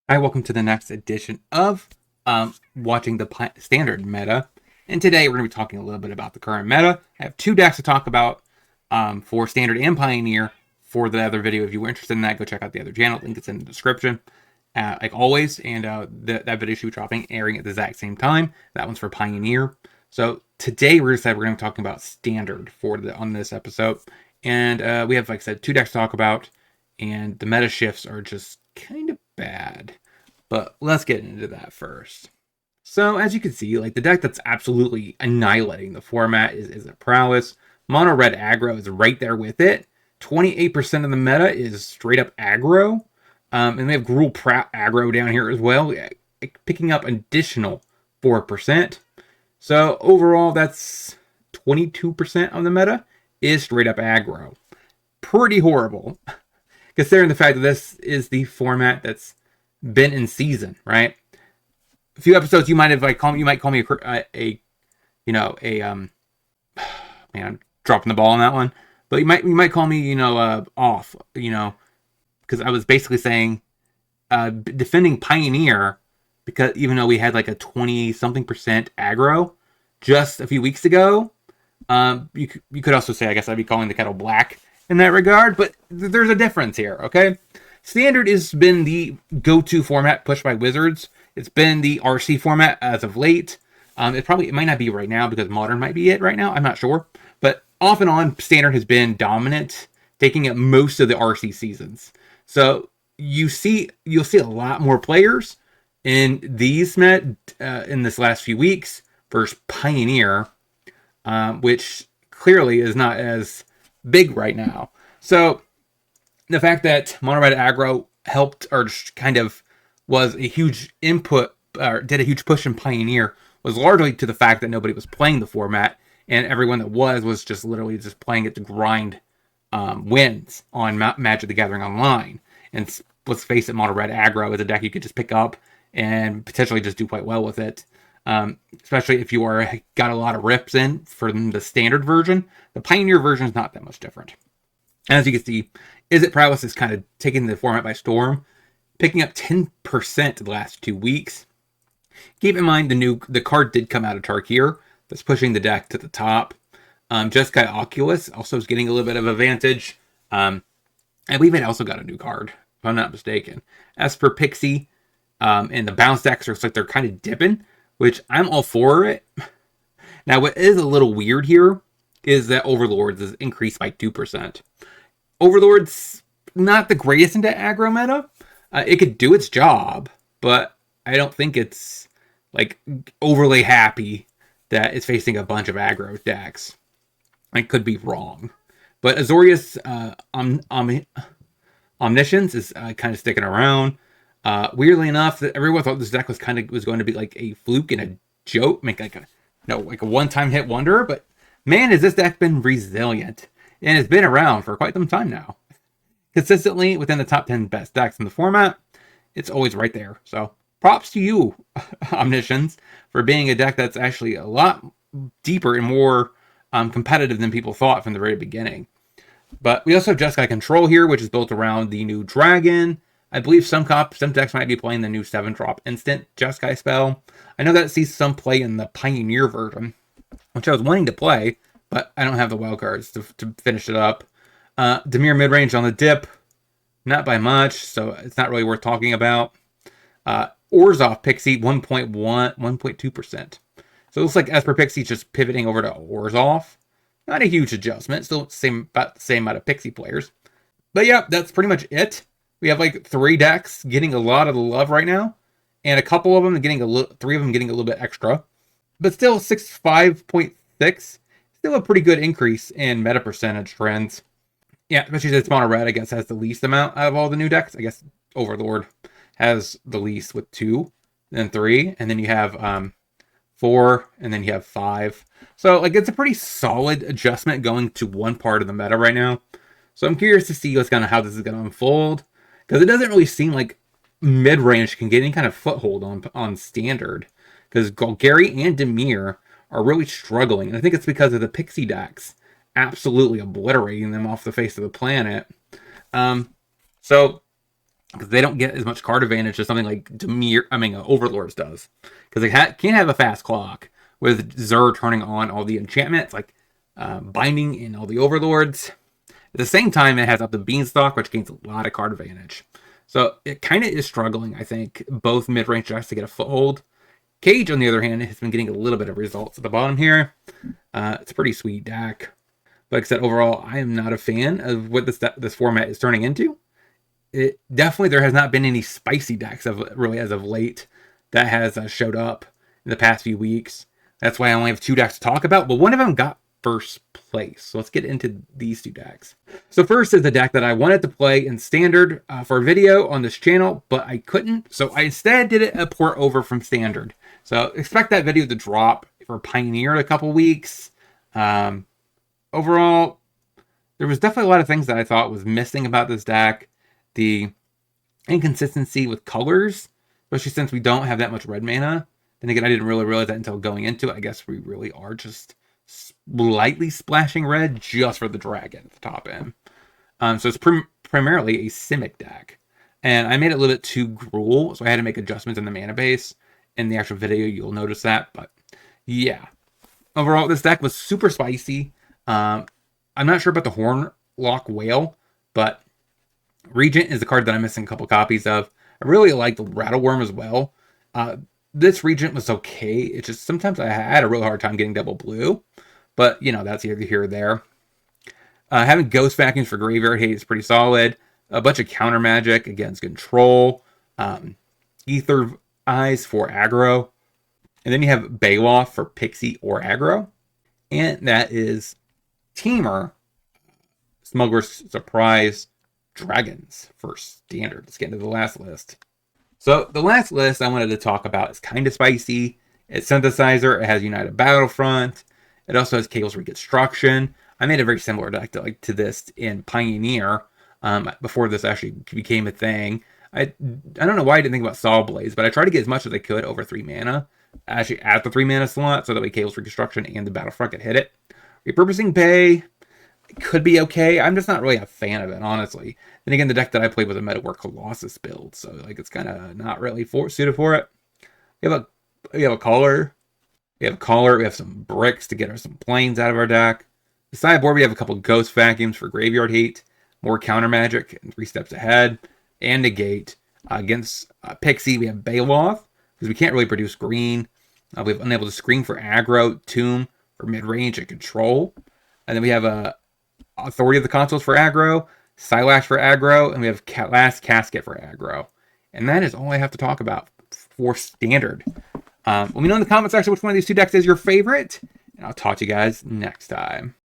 Hi, welcome to the next edition of watching the standard meta. And today we're going to be talking a little bit about the current meta. I have two decks to talk about for standard and pioneer. For the other video, if you were interested in that, go check out the other channel. Link is in the description, like always. And that video should be dropping, airing at the exact same time. That one's for pioneer. So today we're going to be talking about standard on this episode. And we have, like I said, two decks to talk about. And the meta shifts are just kind of bad. But let's get into that first. So as you can see, like the deck that's absolutely annihilating the format is a Prowess. Mono red aggro is right there with it. 28% of the meta is straight up aggro. And we have Gruul aggro down here as well, picking up an additional 4%. So overall, that's 22% of the meta is straight up aggro. Pretty horrible, considering the fact that this is the format that's been in season, right? A few episodes you might have like you might call me a man, I'm dropping the ball on that one. But you might call me, off, because I was basically saying defending Pioneer, because even though we had like a 20 something percent aggro just a few weeks ago, you could also say, I guess I'd be calling the kettle black in that regard, but there's a difference here, okay? Standard has been the go-to format pushed by Wizards. It's been the RC format as of late. It might not be right now because Modern might be it right now. I'm not sure. But off and on, Standard has been dominant, taking up most of the RC seasons. So you'll see a lot more players in these in this last few weeks versus Pioneer, which clearly is not as big right now. So the fact that mono red aggro helped, or kind of was a huge input, or did a huge push in Pioneer, was largely to the fact that nobody was playing the format, and everyone that was just literally just playing it to grind wins on Magic the Gathering Online. And let's face it, mono red aggro is a deck you could just pick up and potentially just do quite well with it. Especially if you got a lot of rips in for the standard version. The Pioneer version is not that much different. And as you can see, Izzet Prowess is kind of taking the format by storm, picking up 10% the last 2 weeks. Keep in mind the card did come out of Tarkir, that's pushing the deck to the top. Jeskai Oculus also is getting a little bit of advantage. I believe it also got a new card, if I'm not mistaken. As for Pixie, and the bounce decks are like they're kind of dipping, which I'm all for it. Now, what is a little weird here is that Overlords is increased by 2%. Overlord's not the greatest into aggro meta. It could do its job, but I don't think it's like overly happy that it's facing a bunch of aggro decks. I could be wrong, but Azorius Omniscience is kind of sticking around. Weirdly enough, that everyone thought this deck was going to be like a fluke and a joke, make like a one-time hit wonder. But man, has this deck been resilient, and it's been around for quite some time now. Consistently within the top 10 best decks in the format, it's always right there. So props to you, Omniscience, for being a deck that's actually a lot deeper and more competitive than people thought from the very beginning. But we also have Jeskai Control here, which is built around the new Dragon. I believe some decks might be playing the new 7-drop instant Jeskai spell. I know that sees some play in the Pioneer version, which I was wanting to play, but I don't have the wildcards to finish it up. Dimir midrange on the dip, not by much, so it's not really worth talking about. Orzhov Pixie, 1.2%. So it looks like Esper Pixie just pivoting over to Orzhov. Not a huge adjustment, still about the same amount of Pixie players. But yeah, that's pretty much it. We have like 3 decks getting a lot of the love right now, and a couple of them getting 3 of them getting a little bit extra. But still, 5.6, still a pretty good increase in meta percentage trends. Yeah, especially since mono red, I guess, has the least amount out of all the new decks. I guess Overlord has the least with 2, then 3, and then you have 4, and then you have 5. So like it's a pretty solid adjustment going to one part of the meta right now. So I'm curious to see how this is going to unfold, because it doesn't really seem like mid range can get any kind of foothold on standard, because Golgari and Dimir are really struggling, and I think it's because of the Pixie decks absolutely obliterating them off the face of the planet. So because they don't get as much card advantage as something like Overlords does, because they can't have a fast clock with Zur turning on all the enchantments like Binding and all the Overlords. At the same time, it has up the Beanstalk, which gains a lot of card advantage. So it kind of is struggling, I think, both mid-range decks to get a foothold. Cage, on the other hand, has been getting a little bit of results at the bottom here. It's a pretty sweet deck. But like I said, overall, I am not a fan of what this format is turning into. Definitely, there has not been any spicy decks as of late that has showed up in the past few weeks. That's why I only have 2 decks to talk about, but one of them got first place. So let's get into these 2 decks. So first is the deck that I wanted to play in Standard for a video on this channel, but I couldn't. So I instead did a port over from Standard. So expect that video to drop for Pioneer in a couple weeks. Overall, there was definitely a lot of things that I thought was missing about this deck. The inconsistency with colors, especially since we don't have that much red mana. Then again, I didn't really realize that until going into it. I guess we really are just slightly splashing red just for the dragon at the top end. So it's primarily a Simic deck. And I made it a little bit too gruel, so I had to make adjustments in the mana base. In the actual video, you'll notice that. But yeah, overall, this deck was super spicy. I'm not sure about the Hornlock Whale, but Regent is the card that I'm missing a couple copies of. I really like the Rattleworm as well. This Regent was okay. It's just sometimes I had a real hard time getting double blue. But, you know, that's either here or there. Having Ghost Vacuums for Graveyard Hate is pretty solid. A bunch of counter magic against Control. Ether Eyes for aggro. And then you have Baloth for Pixie or aggro. And that is Teamer, Smuggler's Surprise, Dragons for Standard. Let's get into the last list. So the last list I wanted to talk about is kind of spicy. It's Synthesizer. It has United Battlefront. It also has Chaos Reconstruction. I made a very similar deck to this in Pioneer before this actually became a thing. I don't know why I didn't think about Saw Blaze, but I tried to get as much as I could over 3 mana. Actually at the 3 mana slot, so that way Chaos Reconstruction and the Battlefront could hit it. Repurposing Bay could be okay. I'm just not really a fan of it, honestly. Then again, the deck that I played was a Metawar Colossus build, so like it's kind of not really suited for it. We have a Caller. We have some bricks to get some planes out of our deck. The sideboard, we have a couple Ghost Vacuums for Graveyard Hate, more counter magic, and 3 steps ahead, and negate. Against Pixie, we have Baloth, because we can't really produce green. We have Unable to Screen for aggro, Tomb for mid-range and control. And then we have Authority of the Consuls for aggro, Silash for aggro, and we have Last Casket for aggro. And that is all I have to talk about for Standard. Let me know in the comment section which one of these 2 decks is your favorite, and I'll talk to you guys next time.